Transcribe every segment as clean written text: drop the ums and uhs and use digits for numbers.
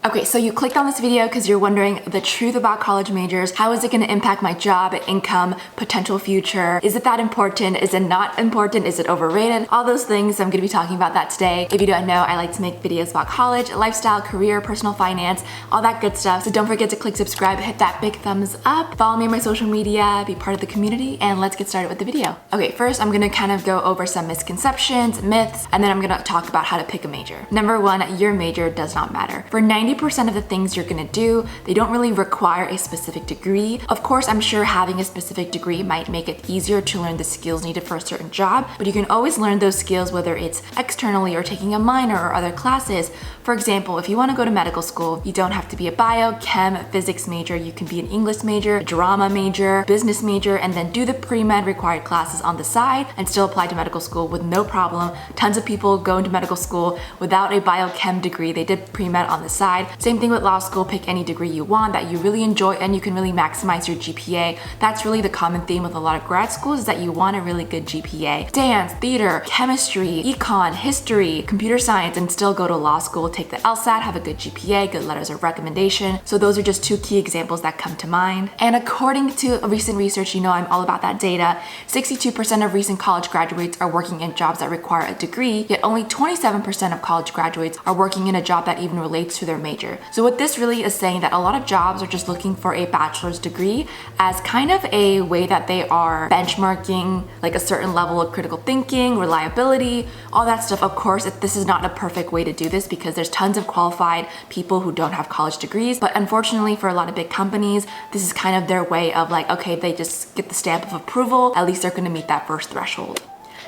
Okay, so you clicked on this video because you're wondering the truth about college majors. How is it going to impact my job, income, potential future? Is it that important? Is it not important? Is it overrated? All those things, I'm going to be talking about that today. If you don't know, I like to make videos about college, lifestyle, career, personal finance, all that good stuff. So don't forget to click subscribe, hit that big thumbs up, follow me on my social media, be part of the community, and let's get started with the video. Okay, first I'm going to kind of go over some misconceptions, myths, and then I'm going to talk about how to pick a major. Number one, your major does not matter. For 90% of the things you're gonna do, they don't really require a specific degree. Of course, I'm sure having a specific degree might make it easier to learn the skills needed for a certain job, but you can always learn those skills whether it's externally or taking a minor or other classes. For example, if you want to go to medical school, you don't have to be a bio, chem, physics major. You can be an English major, a drama major, business major, and then do the pre-med required classes on the side and still apply to medical school with no problem. Tons of people go into medical school without a biochem degree. They did pre-med on the side. Same thing with law school. Pick any degree you want that you really enjoy and you can really maximize your GPA. That's really the common theme with a lot of grad schools, is that you want a really good GPA. Dance, theater, chemistry, econ, history, computer science, and still go to law school, take the LSAT, have a good GPA, good letters of recommendation. So those are just two key examples that come to mind. And according to recent research, you know I'm all about that data, 62% of recent college graduates are working in jobs that require a degree, yet only 27% of college graduates are working in a job that even relates to their major. So what this really is saying that a lot of jobs are just looking for a bachelor's degree as kind of a way that they are benchmarking like a certain level of critical thinking, reliability, all that stuff. Of course, this is not a perfect way to do this because there's tons of qualified people who don't have college degrees, but unfortunately for a lot of big companies, this is kind of their way of like, okay, they just get the stamp of approval, at least they're gonna meet that first threshold.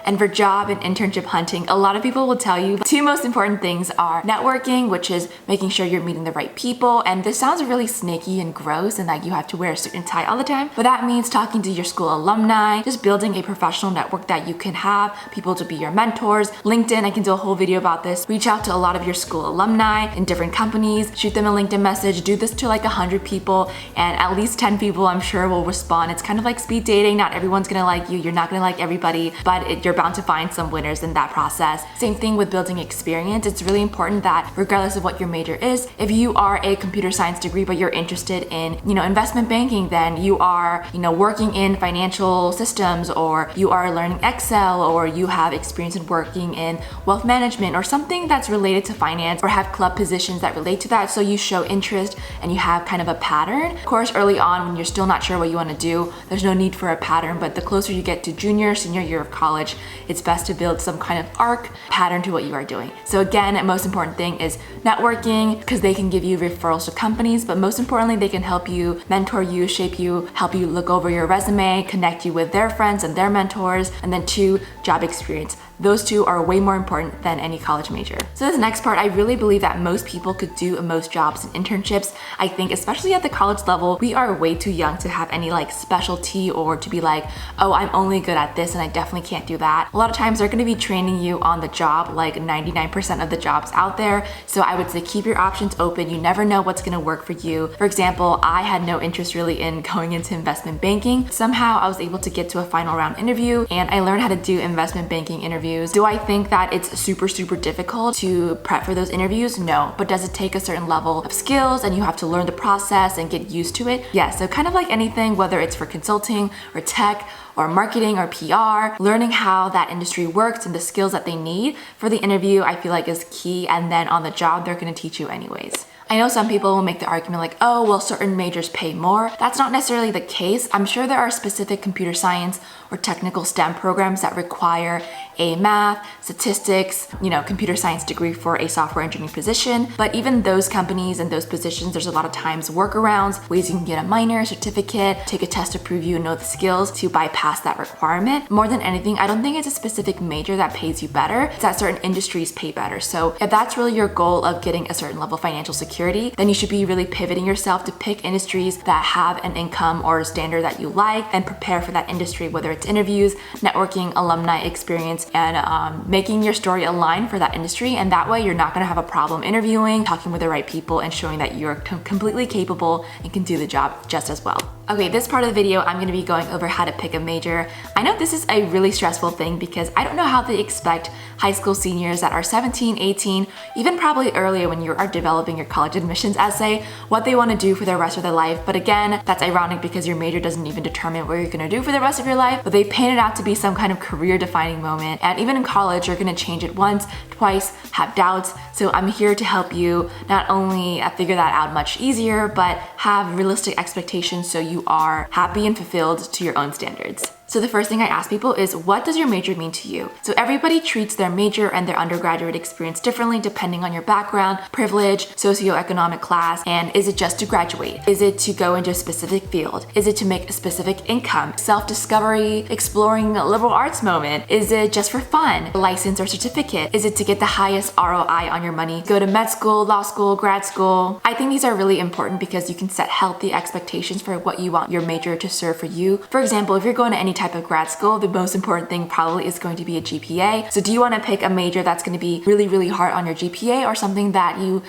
And for job and internship hunting, a lot of people will tell you the two most important things are networking, which is making sure you're meeting the right people. And this sounds really snaky and gross and like you have to wear a suit and tie all the time, but that means talking to your school alumni, just building a professional network that you can have people to be your mentors. LinkedIn, I can do a whole video about this. Reach out to a lot of your school alumni in different companies, shoot them a LinkedIn message, do this to like 100 people, and at least 10 people I'm sure will respond. It's kind of like speed dating. Not everyone's gonna like you. You're not gonna like everybody, but you're bound to find some winners in that process. Same thing with building experience. It's really important that regardless of what your major is, if you are a computer science degree but you're interested in, investment banking, then you are, working in financial systems, or you are learning Excel, or you have experience in working in wealth management or something that's related to finance, or have club positions that relate to that. So you show interest and you have kind of a pattern. Of course, early on when you're still not sure what you want to do, there's no need for a pattern, but the closer you get to junior, senior year of college, it's best to build some kind of arc pattern to what you are doing. So again, the most important thing is networking, because they can give you referrals to companies, but most importantly, they can help you, mentor you, shape you, help you look over your resume, connect you with their friends and their mentors, and then two, job experience. Those two are way more important than any college major. So this next part, I really believe that most people could do most jobs and internships. I think especially at the college level, we are way too young to have any like specialty or to be like, oh, I'm only good at this and I definitely can't do that. A lot of times they're gonna be training you on the job, like 99% of the jobs out there. So I would say keep your options open. You never know what's gonna work for you. For example, I had no interest really in going into investment banking. Somehow I was able to get to a final round interview and I learned how to do investment banking interviews. Do I think that it's super difficult to prep for those interviews? No. But does it take a certain level of skills and you have to learn the process and get used to it? Yeah, so kind of like anything, whether it's for consulting or tech or marketing or PR, learning how that industry works and the skills that they need for the interview, I feel like is key. And then on the job, they're gonna teach you anyways. I know some people will make the argument like, oh, well, certain majors pay more. That's not necessarily the case. I'm sure there are specific computer science or technical STEM programs that require a math, statistics, computer science degree for a software engineering position. But even those companies and those positions, there's a lot of times workarounds, ways you can get a minor, certificate, take a test to prove you know the skills to bypass that requirement. More than anything, I don't think it's a specific major that pays you better. It's that certain industries pay better. So if that's really your goal of getting a certain level of financial security, then you should be really pivoting yourself to pick industries that have an income or a standard that you like and prepare for that industry, whether it's interviews, networking, alumni experience, and making your story align for that industry. And that way you're not gonna have a problem interviewing, talking with the right people, and showing that you're completely capable and can do the job just as well. Okay, this part of the video, I'm gonna be going over how to pick a major. I know this is a really stressful thing because I don't know how they expect high school seniors that are 17, 18, even probably earlier when you are developing your college admissions essay, what they wanna do for the rest of their life. But again, that's ironic because your major doesn't even determine what you're gonna do for the rest of your life, but they paint it out to be some kind of career defining moment. And even in college, you're gonna change it once, twice, have doubts. So I'm here to help you not only figure that out much easier, but have realistic expectations so you are happy and fulfilled to your own standards. So the first thing I ask people is, what does your major mean to you? So everybody treats their major and their undergraduate experience differently depending on your background, privilege, socioeconomic class, and is it just to graduate? Is it to go into a specific field? Is it to make a specific income? Self-discovery, exploring a liberal arts moment? Is it just for fun? A license or certificate? Is it to get the highest ROI on your money? Go to med school, law school, grad school? I think these are really important because you can set healthy expectations for what you want your major to serve for you. For example, if you're going to any type of grad school, the most important thing probably is going to be a GPA. So do you want to pick a major that's going to be really, really hard on your GPA, or something that you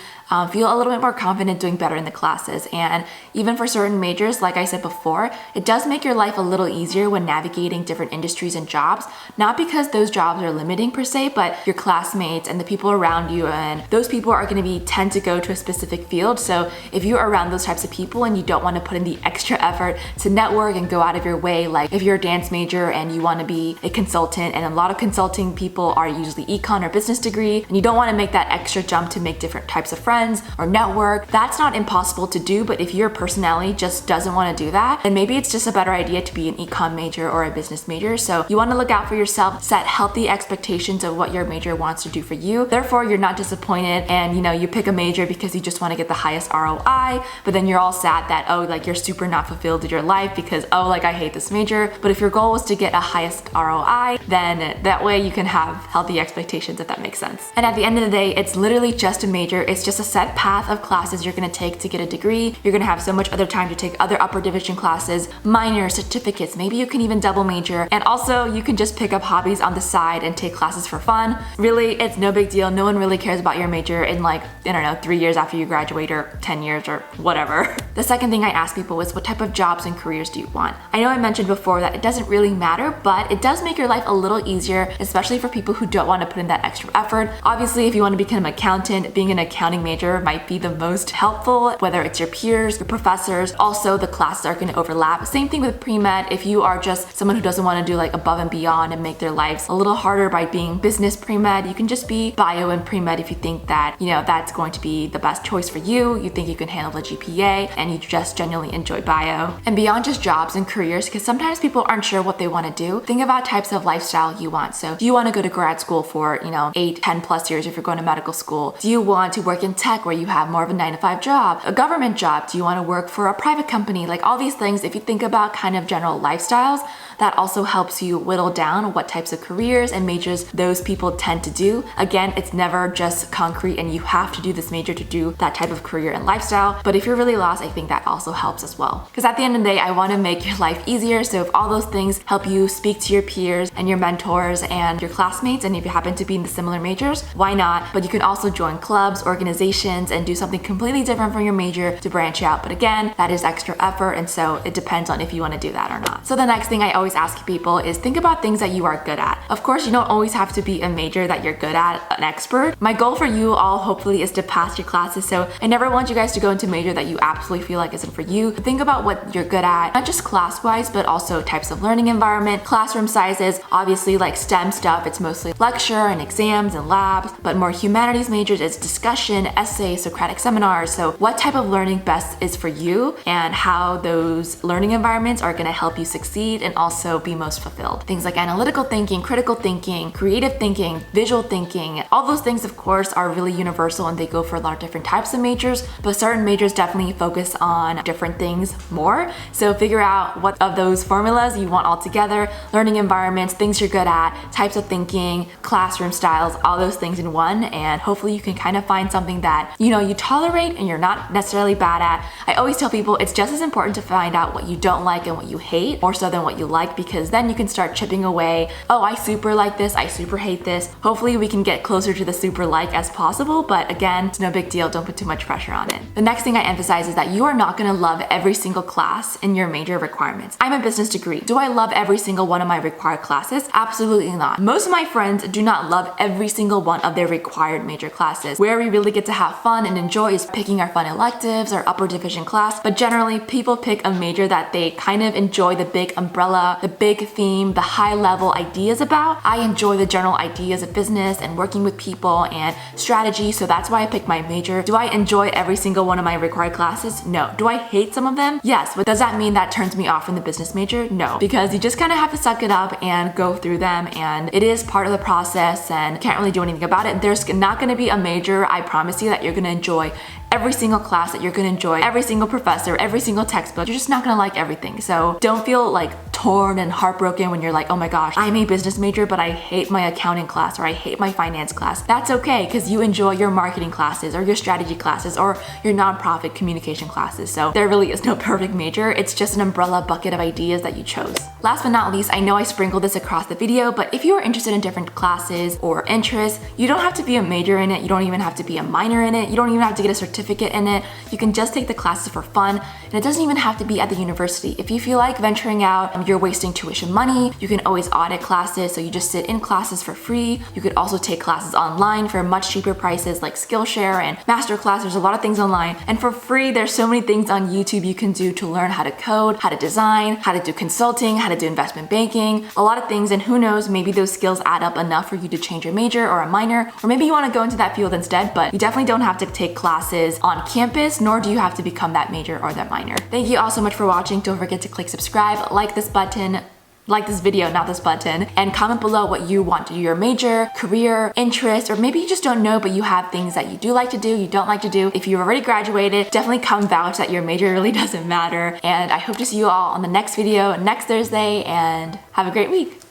feel a little bit more confident doing better in the classes? And even for certain majors, like I said before, it does make your life a little easier when navigating different industries and jobs, not because those jobs are limiting per se, but your classmates and the people around you, and those people are going to tend to go to a specific field. So if you're around those types of people and you don't want to put in the extra effort to network and go out of your way, like if you're a dance major and you want to be a consultant, and a lot of consulting people are usually econ or business degree, and you don't want to make that extra jump to make different types of friends or network, that's not impossible to do. But if your personality just doesn't want to do that, then maybe it's just a better idea to be an econ major or a business major. So you want to look out for yourself, set healthy expectations of what your major wants to do for you. Therefore, you're not disappointed and you pick a major because you just want to get the highest ROI, but then you're all sad that, oh, like you're super not fulfilled in your life because, oh, like I hate this major. But if your goal was to get a highest ROI, then that way you can have healthy expectations, if that makes sense. And at the end of the day, it's literally just a major. It's just a set path of classes you're going to take to get a degree. You're going to have so much other time to take other upper division classes, minors, certificates. Maybe you can even double major. And also you can just pick up hobbies on the side and take classes for fun. Really, it's no big deal. No one really cares about your major in 3 years after you graduate, or 10 years or whatever. The second thing I ask people is, what type of jobs and careers do you want? I know I mentioned before that it doesn't really matter, but it does make your life a little easier, especially for people who don't want to put in that extra effort. Obviously, if you want to become an accountant, being an accounting major might be the most helpful, whether it's your peers, your professors. Also, the classes are going to overlap. Same thing with pre-med. If you are just someone who doesn't want to do above and beyond and make their lives a little harder by being business pre-med, you can just be bio and pre-med if you think that, that's going to be the best choice for you. You think you can handle the GPA and you just genuinely enjoy bio. And beyond just jobs and careers, because sometimes people aren't sure what they want to do, think about types of lifestyle you want. So do you want to go to grad school for 8, 10 plus years if you're going to medical school? Do you want to work in tech where you have more of a 9-to-5 job, a government job? Do you want to work for a private company? All these things, if you think about kind of general lifestyles, that also helps you whittle down what types of careers and majors those people tend to do. Again, it's never just concrete and you have to do this major to do that type of career and lifestyle. But if you're really lost, I think that also helps as well. Because at the end of the day, I want to make your life easier. So if all those things help you speak to your peers and your mentors and your classmates, and if you happen to be in the similar majors, why not? But you can also join clubs, organizations, and do something completely different from your major to branch out. But again, that is extra effort, and so it depends on if you want to do that or not. So the next thing I always ask people is, think about things that you are good at. Of course, you don't always have to be a major that you're good at, an expert. My goal for you all hopefully is to pass your classes, so I never want you guys to go into a major that you absolutely feel like isn't for you. But think about what you're good at, not just class-wise, but also types of learning environment, classroom sizes. Obviously, STEM stuff, it's mostly lecture and exams and labs, but more humanities majors, it's discussion, essays, Socratic seminars. So what type of learning best is for you, and how those learning environments are going to help you succeed and also be most fulfilled. Things like analytical thinking, critical thinking, creative thinking, visual thinking, all those things of course are really universal and they go for a lot of different types of majors, but certain majors definitely focus on different things more. So figure out what of those formulas you want all together, learning environments, things you're good at, types of thinking, classroom styles, all those things in one, and hopefully you can kind of find something that that, you tolerate and you're not necessarily bad at. I always tell people it's just as important to find out what you don't like and what you hate, more so than what you like, because then you can start chipping away. Oh, I super like this, I super hate this. Hopefully we can get closer to the super like as possible, but again, it's no big deal. Don't put too much pressure on it. The next thing I emphasize is that you are not gonna love every single class in your major requirements. I'm a business degree. Do I love every single one of my required classes? Absolutely not. Most of my friends do not love every single one of their required major classes. Where we really get to have fun and enjoy is picking our fun electives or upper division class, but generally people pick a major that they kind of enjoy the big umbrella, the big theme, the high level ideas about. I enjoy the general ideas of business and working with people and strategy, so that's why I picked my major. Do I enjoy every single one of my required classes? No. Do I hate some of them? Yes, but does that mean that turns me off from the business major? No, because you just kind of have to suck it up and go through them, and it is part of the process and can't really do anything about it. There's not going to be a major, I promise you, that you're going to enjoy every single class, that you're gonna enjoy every single professor, every single textbook. You're just not gonna like everything. So don't feel like torn and heartbroken when you're like, oh my gosh, I'm a business major, but I hate my accounting class or I hate my finance class. That's okay, because you enjoy your marketing classes or your strategy classes or your nonprofit communication classes. So there really is no perfect major. It's just an umbrella bucket of ideas that you chose. Last but not least, I know I sprinkled this across the video, but if you are interested in different classes or interests, you don't have to be a major in it. You don't even have to be a minor in it. You don't even have to get a certificate in it. You can just take the classes for fun, and it doesn't even have to be at the university. If you feel like venturing out, you're wasting tuition money, you can always audit classes, so you just sit in classes for free. You could also take classes online for much cheaper prices like Skillshare and Masterclass. There's a lot of things online, and for free there's so many things on YouTube you can do to learn how to code, how to design, how to do consulting, how to do investment banking, a lot of things, and who knows, maybe those skills add up enough for you to change your major or a minor, or maybe you want to go into that field instead, but you definitely don't have to take classes on campus, nor do you have to become that major or that minor. Thank you all so much for watching. Don't forget to click subscribe, like this button, like this video, not this button, and comment below what you want to do, your major, career, interest, or maybe you just don't know, but you have things that you do like to do, you don't like to do. If you've already graduated, definitely come vouch that your major really doesn't matter. And I hope to see you all on the next video next Thursday, and have a great week.